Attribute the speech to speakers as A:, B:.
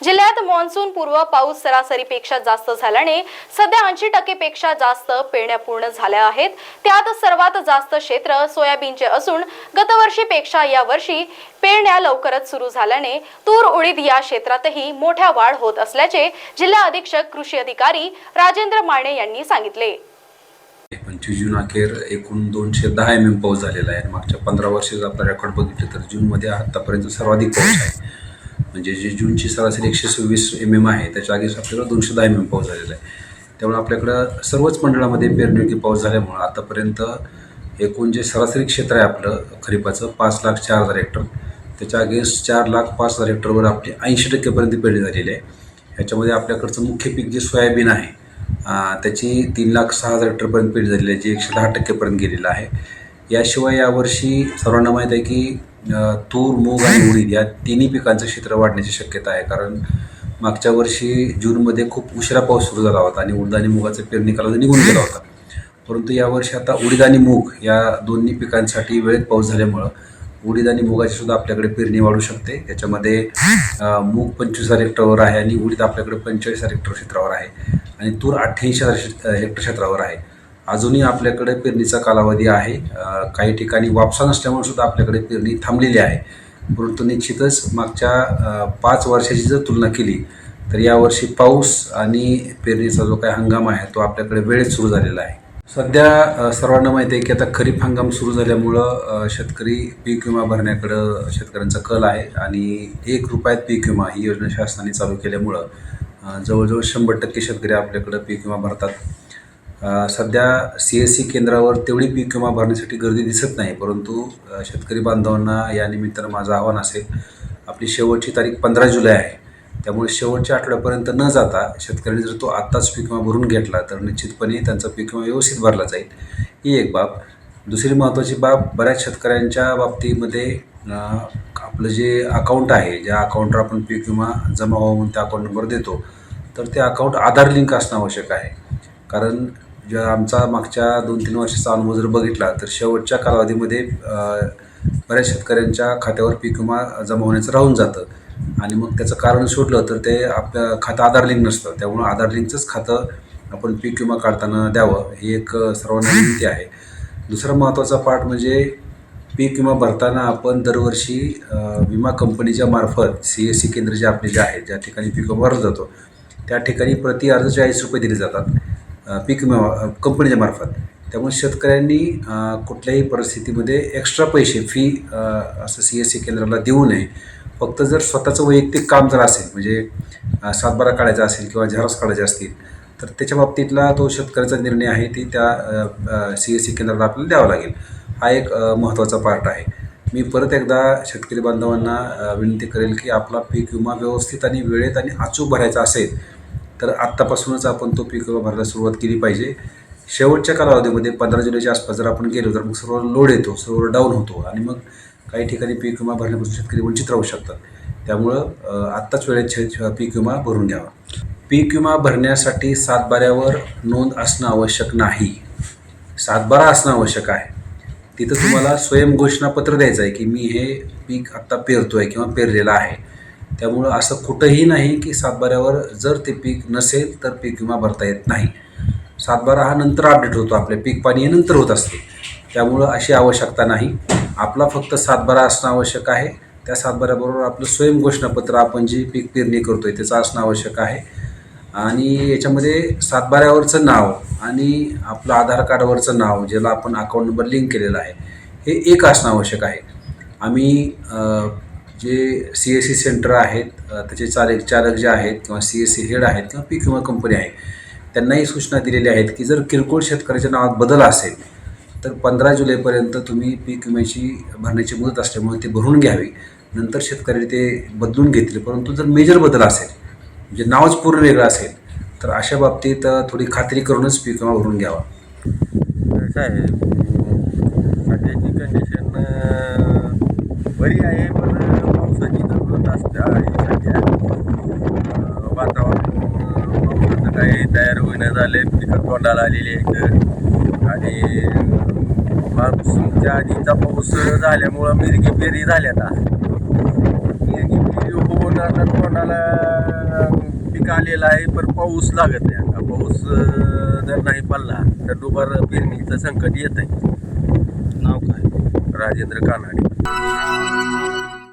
A: जिल्ह्यात मान्सून पूर्व पाऊस सरासरीपेक्षा जास्त झाल्याने सध्या 80% पेक्षा जास्त पेरण्या पूर्ण झाल्या आहेत। त्यात सर्वात जास्त क्षेत्र सोयाबीनचे असून गतवर्षीपेक्षा यावर्षी पेरण्या लवकरच सुरू झाल्याने तूर उडीद या क्षेत्रातही मोठ्या वाढ होत असल्याचे जिल्हा अधीक्षक कृषी अधिकारी राजेंद्र माने यांनी सांगितले।
B: 25 जून अखेर एकूण 210 mm पाऊस झालेला आहे। मागच्या 15 वर्षाचा आपला रेकॉर्ड बघितलं तर जूनमध्ये आतापर्यंत सर्वाधिक पाऊस आहे। म्हणजे जे जूनची सरासरी 126 mm आहे त्याच्या आधीच आपल्याला 210 mm पाऊस झालेला आहे। त्यामुळे आपल्याकडं सर्वच मंडळामध्ये पेरणीयोग्य पाऊस झाल्यामुळे आतापर्यंत एकूण जे सरासरी क्षेत्र आहे आपलं खरीपाचं 5,04,000 हेक्टर, त्याच्या अगेन्स्ट 4,05,000 हेक्टरवर आपली 80% पेरणी झालेली आहे। ह्याच्यामध्ये आपल्याकडचं मुख्य पीक जे सोयाबीन आहे त्याची 3,06,000 हेक्टरपर्यंत पेरणी झालेली आहे, जे 110% गेलेलं आहे। याशिवाय यावर्षी सर्वांना माहीत आहे की तूर, मूग आणि उडीद या तिन्ही पिकांचं क्षेत्र वाढण्याची शक्यता आहे। कारण मागच्या वर्षी जूनमध्ये खूप उशिरा पाऊस सुरू झाला होता आणि उडीद आणि मुगाचा पेरणी कालावधी निघून गेला होता। परंतु यावर्षी आता उडीद आणि मूग या दोन्ही पिकांसाठी वेळेत पाऊस झाल्यामुळं उडीद आणि मुगाची सुद्धा आपल्याकडे पेरणी वाढू शकते। याच्यामध्ये मूग 25,000 हेक्टरवर आहे आणि उडीद आपल्याकडे 45,000 हेक्टर क्षेत्रावर आहे आणि तूर 88,000 हेक्टर क्षेत्रावर आहे। अजूनही आपल्याकडे पेरणीचा कालावधी आहे। काही ठिकाणी वापसा नसल्यामुळे सुद्धा आपल्याकडे पेरणी थांबलेली आहे। परंतु निश्चितच मागच्या 5 वर्षाची जर तुलना केली तर यावर्षी पाऊस आणि पेरणीचा जो काही हंगाम आहे तो आपल्याकडे वेळेत सुरू झालेला आहे। सध्या सर्वांना माहिती आहे की आता खरीप हंगाम सुरू झाल्यामुळं शेतकरी पीक विमा भरण्याकडं शेतकऱ्यांचा कल आहे आणि ₹1 पीक विमा ही योजना शासनाने चालू केल्यामुळं जवळजवळ 100% शेतकरी आपल्याकडं पीक विमा भरतात। सध्या CSC केंद्रावर तेवढी पीक विमा भरण्यासाठी गर्दी दिसत नाही, परंतु शेतकरी बांधवांना या निमित्तानं माझं आव्हान असेल, आपली शेवटची तारीख 15 जुलै आहे। त्यामुळे शेवटच्या आठवड्यापर्यंत न जाता शेतकऱ्यांनी जर तो आत्ताच पीक विमा भरून घेतला तर निश्चितपणे त्यांचा पीक विमा व्यवस्थित भरला जाईल, ही एक बाब। दुसरी महत्त्वाची बाब, बऱ्याच शेतकऱ्यांच्या बाबतीमध्ये आपलं जे अकाउंट आहे, ज्या अकाउंटवर आपण पीक विमा जमा व्हावा म्हणून त्या अकाउंट नंबर देतो, तर ते अकाउंट आधार लिंक असणं आवश्यक आहे। कारण ज्या आमचा मागच्या 2-3 वर्षाचा अनुभव जर बघितला तर शेवटच्या कालावधीमध्ये बऱ्याच शेतकऱ्यांच्या खात्यावर पीक विमा जमा होण्याचं राहून जातं आणि मग त्याचं कारण शोधलं तर ते आपलं खातं आधार लिंक नसतं। त्यामुळं आधार लिंकचंच खातं आपण पीक विमा काढताना द्यावं, ही एक सर्वांना विनंती आहे। दुसरा महत्त्वाचा पार्ट म्हणजे पीक विमा भरताना आपण दरवर्षी विमा कंपनीच्या मार्फत CSC केंद्र जे आपले जे आहेत, ज्या ठिकाणी पीक विमा भरला जातो त्या ठिकाणी प्रति अर्ज ₹40 दिले जातात पीक विमा कंपनीच्या मार्फत। त्यामुळे शेतकऱ्यांनी कुठल्याही परिस्थितीमध्ये एक्स्ट्रा पैसे फी असं CSC केंद्राला देऊ नये। फक्त जर स्वतःचं वैयक्तिक काम जर असेल, म्हणजे सातबारा काढायचा असेल किंवा झेरॉक्स काढायचे असतील तर त्याच्या बाबतीतला तो शेतकऱ्याचा निर्णय आहे, ती त्या CSC केंद्राला आपल्याला द्यावा लागेल। हा एक महत्त्वाचा पार्ट आहे। मी परत एकदा शेतकरी बांधवांना विनंती करेल की आपला पीक विमा व्यवस्थित आणि वेळेत आणि अचूक भरायचा असेल तर आत्तापासूनच आपण तो पीक विमा भरायला सुरुवात केली पाहिजे। शेवटच्या कालावधीमध्ये 15 जुलैच्या आसपास जर आपण गेलो तर मग सर्व लोड येतो, सर्व डाऊन होतो आणि मग काही ठिकाणी पीक विमा भरण्यापासून शेतकरी वंचित राहू शकतात। त्यामुळं आत्ताच वेळेत पीक विमा भरून घ्यावा। पीक विमा भरण्यासाठी सातबाऱ्यावर नोंद असणं आवश्यक नाही, सातबारा असणं आवश्यक आहे। तिथं तुम्हाला स्वयंघोषणापत्र द्यायचं आहे की मी हे पीक आत्ता पेरतोय किंवा पेरलेलं आहे। त्यामुळं असं कुठंही नाही की सातबाऱ्यावर जर ते पीक नसेल तर पीक विमा भरता येत नाही। सातबारा हा नंतर अपडेट होतो, आपल्या पीक पाणी हे नंतर होत असते, त्यामुळं अशी आवश्यकता नाही। आपला फक्त सातबारा असणं आवश्यक आहे। त्या सातबाऱ्याबरोबर आपलं स्वयंघोषणापत्र आपण जी पीक पेरणी करतोय त्याचं असणं आवश्यक आहे आणि याच्यामध्ये सातबाऱ्यावरचं नाव आणि आपलं आधार कार्डवरचं नाव, ज्याला आपण अकाउंट नंबर लिंक केलेला आहे, हे एक असणं आवश्यक आहे। आम्ही जे CSC सेंटर आहेत त्याचे चालक जे आहेत किंवा CSC हेड आहेत किंवा पीक विमा कंपनी आहे त्यांनाही सूचना दिलेल्या आहेत की जर किरकोळ शेतकऱ्याच्या नावात बदल असेल तर 15 जुलैपर्यंत तुम्ही पीक विम्याची भरण्याची मुदत असल्यामुळे ते भरून घ्यावी, नंतर शेतकरी ते बदलून घेतील। परंतु जर मेजर बदल असेल, म्हणजे नावच पूर्ण वेगळं असेल, तर अशा बाबतीत थोडी खात्री करूनच पीक विमा भरून घ्यावा।
C: कसं आहे, सध्याची कंडिशन बरी आहे, पण पावसाची जरूरत असते आणि सध्या वातावरण पावसाचं काही तयार होईना झाले, पिकं तोंडाला आलेली आहेत आणि मान्सूनच्या आधीचा पाऊस झाल्यामुळं मिरगी पेरी झाल्या आता मिरगी पेरी होऊन पण आता तोंडाला पीक आलेलं आहे, पण पाऊस लागत नाही. आता पाऊस जर नाही पडला तर दुबार पेरणीचं संकट येत आहे.
D: नाव काय?
C: राजेंद्र कानाडे.